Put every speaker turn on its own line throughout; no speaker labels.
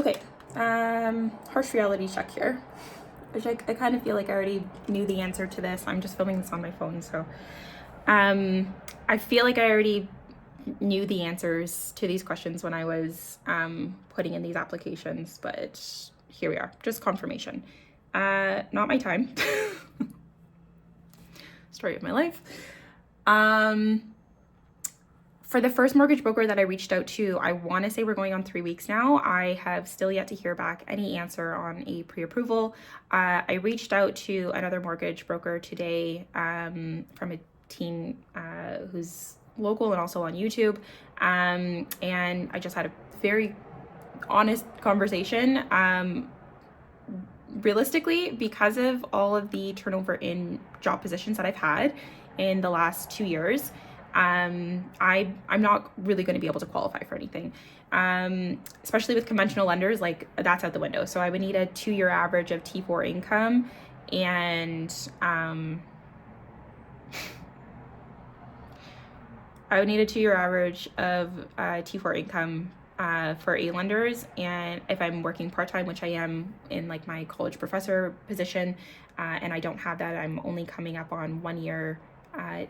Okay, harsh reality check here, which I kind of feel like I already knew the answer to this. I'm just filming this on my phone, so I feel like I already knew the answers to these questions when I was putting in these applications, but here we are, just confirmation. Not my time. Story of my life. For the first mortgage broker that I reached out to, I want to say we're going on 3 weeks now. I have still yet to hear back any answer on a pre-approval. I reached out to another mortgage broker today from a team who's local and also on YouTube. And I just had a very honest conversation. Realistically, because of all of the turnover in job positions that I've had in the last 2 years, I'm not really going to be able to qualify for anything, especially with conventional lenders. Like, that's out the window. So I would need a 2-year average of T4 income, and I would need a 2-year average of T4 income for A lenders. And if I'm working part-time, which I am in like my college professor position, and I don't have that, I'm only coming up on 1 year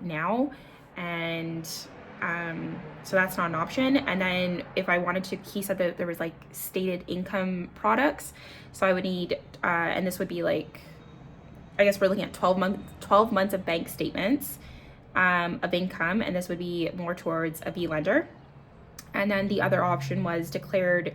now. And so that's not an option. And then if I wanted to, he said that there was like stated income products. So I would need, and this would be like, I guess we're looking at 12 months of bank statements of income. And this would be more towards a B lender. And then the other option was declared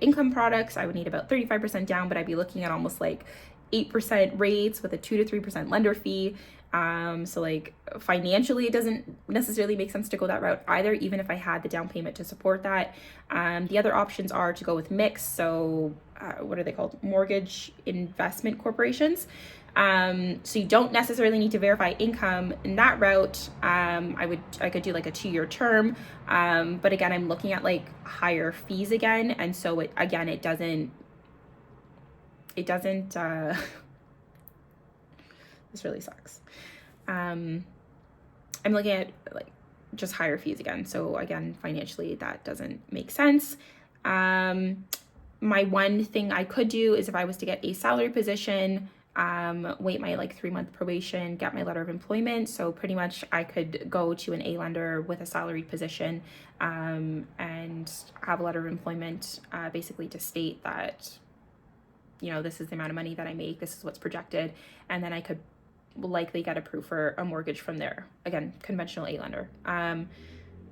income products. I would need about 35% down, but I'd be looking at almost like 8% rates with a 2 to 3% lender fee. So like financially, it doesn't necessarily make sense to go that route either, even if I had the down payment to support that. The other options are to go with mixed. So what are they called? Mortgage investment corporations. So you don't necessarily need to verify income in that route. I could do like a 2-year term. But again, I'm looking at like higher fees again. And so it doesn't, this really sucks. I'm looking at like just higher fees again. So again, financially, that doesn't make sense. My one thing I could do is if I was to get a salary position, wait my like 3-month probation, get my letter of employment. So pretty much I could go to an A lender with a salaried position, and have a letter of employment, basically to state that, you know, this is the amount of money that I make, this is what's projected, and then I could likely get approved for a mortgage from there. Again, conventional A lender.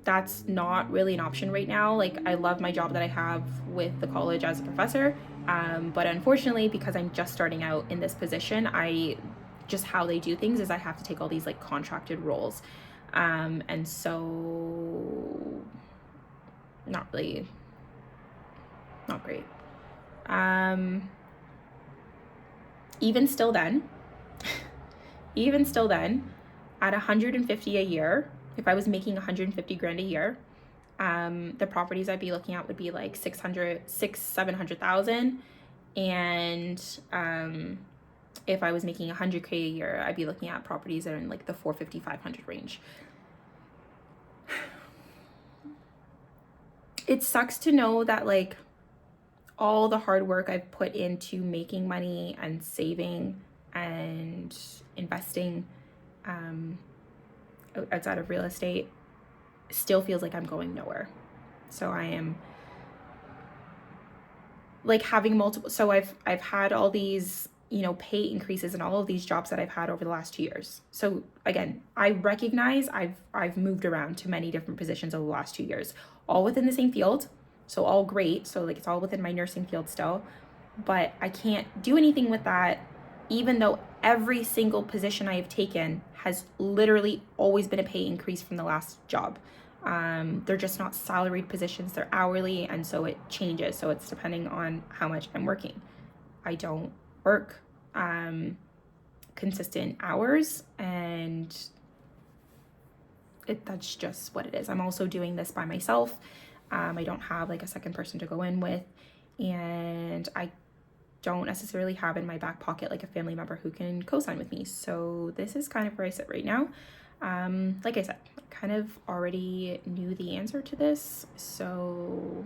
That's not really an option right now. Like, I love my job that I have with the college as a professor, but unfortunately, because I'm just starting out in this position, how they do things is I have to take all these like contracted roles, and so not great. Even still then, at 150 a year, if I was making 150 grand a year, the properties I'd be looking at would be like 700,000. And if I was making 100K a year, I'd be looking at properties that are in like the 450, 500 range. It sucks to know that like all the hard work I've put into making money and saving and investing outside of real estate still feels like I'm going nowhere. So I am like having multiple, so I've had all these, you know, pay increases in all of these jobs that I've had over the last 2 years. So again, I recognize I've moved around to many different positions over the last 2 years, all within the same field. So all great. So like it's all within my nursing field still, but I can't do anything with that, even though every single position I have taken has literally always been a pay increase from the last job. They're just not salaried positions, they're hourly, and so it changes. So it's depending on how much I'm working. I don't work consistent hours, and that's just what it is. I'm also doing this by myself. I don't have like a second person to go in with, and I don't necessarily have in my back pocket like a family member who can co-sign with me. So this is kind of where I sit right now. Like I said, I kind of already knew the answer to this, so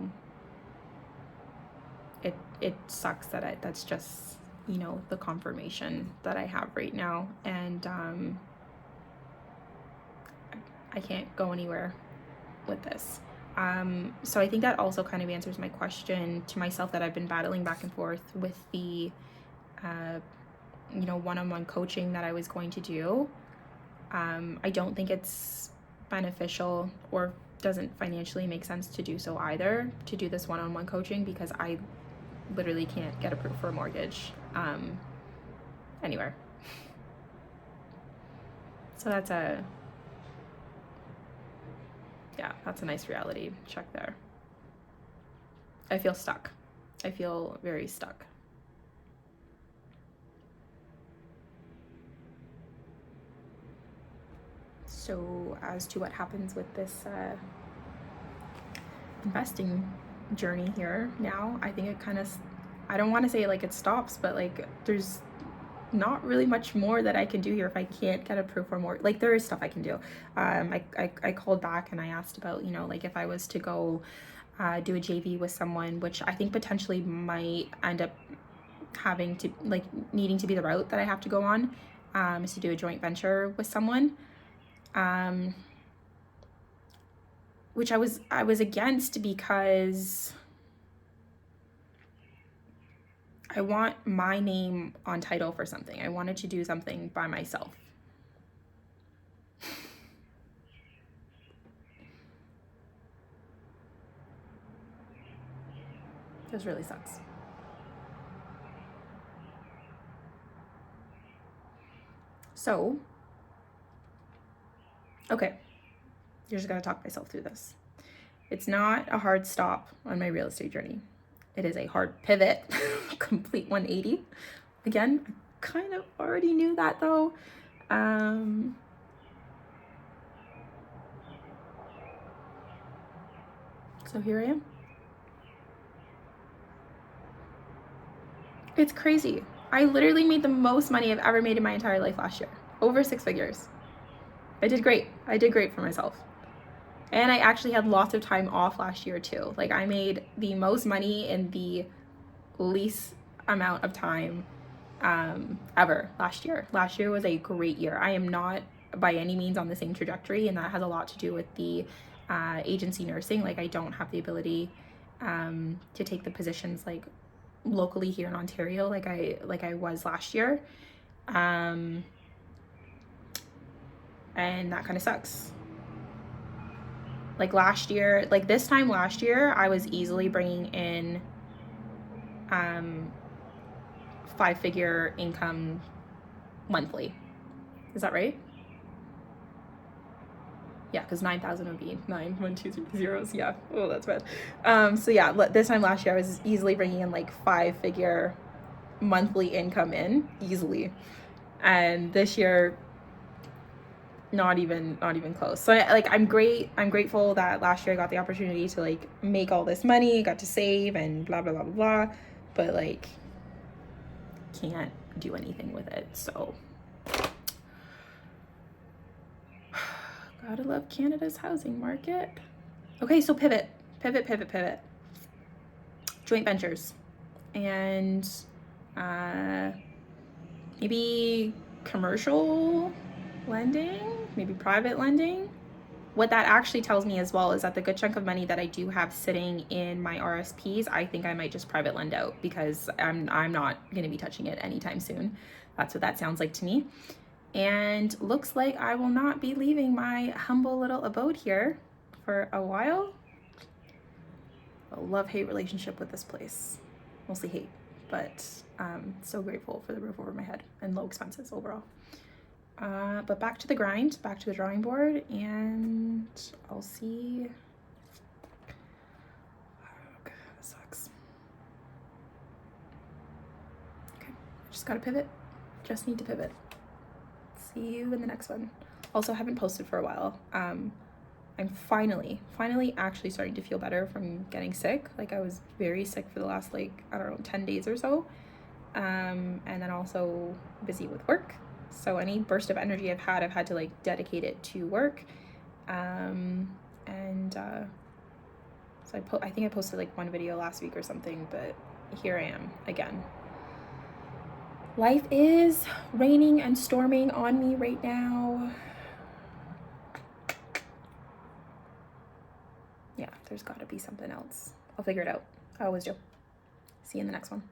it sucks that that's just, you know, the confirmation that I have right now. And I can't go anywhere with this. So I think that also kind of answers my question to myself that I've been battling back and forth with the, you know, one-on-one coaching that I was going to do. I don't think it's beneficial or doesn't financially make sense to do so either, to do this one-on-one coaching, because I literally can't get approved for a mortgage anywhere. So that's a nice reality check there. I feel stuck. I feel very stuck. So as to what happens with this investing journey here now, I think it kind of, I don't want to say like it stops, but like there's not really much more that I can do here if I can't get approved for more. Like there is stuff I can do. I called back and I asked about, you know, like if I was to go do a JV with someone, which I think potentially might end up having to, like, needing to be the route that I have to go on, is to do a joint venture with someone, which I was against because I want my name on title for something. I wanted to do something by myself. This really sucks. So, okay, you're just gonna talk myself through this. It's not a hard stop on my real estate journey. It is a hard pivot, complete 180. Again, I kind of already knew that though. So here I am. It's crazy. I literally made the most money I've ever made in my entire life last year. Over 6 figures. I did great. I did great for myself. And I actually had lots of time off last year too. Like I made the most money in the least amount of time ever last year. Last year was a great year. I am not by any means on the same trajectory, and that has a lot to do with the agency nursing. Like I don't have the ability to take the positions like locally here in Ontario like I was last year. And that kind of sucks. Like last year, like this time last year, I was easily bringing in 5-figure income monthly. Is that right? Yeah, because 9,000 would be 9, 1, 2, 3 zeros. Yeah. Oh, that's bad. So yeah, this time last year, I was easily bringing in like 5-figure monthly income in easily, and this year, not even close. So I'm grateful that last year I got the opportunity to like make all this money, got to save and blah blah blah blah blah, but like can't do anything with it. So gotta love Canada's housing market. Okay, so pivot. Joint ventures and maybe commercial lending, maybe private lending. What that actually tells me as well is that the good chunk of money that I do have sitting in my RSPs, I think I might just private lend out because I'm not going to be touching it anytime soon. That's what that sounds like to me. And looks like I will not be leaving my humble little abode here for a while. A love-hate relationship with this place. Mostly hate, but so grateful for the roof over my head and low expenses overall. But back to the grind, back to the drawing board, and I'll see. Okay, that sucks. Okay, just gotta pivot. Just need to pivot. See you in the next one. Also, haven't posted for a while. I'm finally actually starting to feel better from getting sick. Like I was very sick for the last 10 days or so. And then also busy with work. So any burst of energy I've had to like dedicate it to work. So I think I posted like one video last week or something, but here I am again. Life is raining and storming on me right now. Yeah, there's got to be something else. I'll figure it out. I always do. See you in the next one.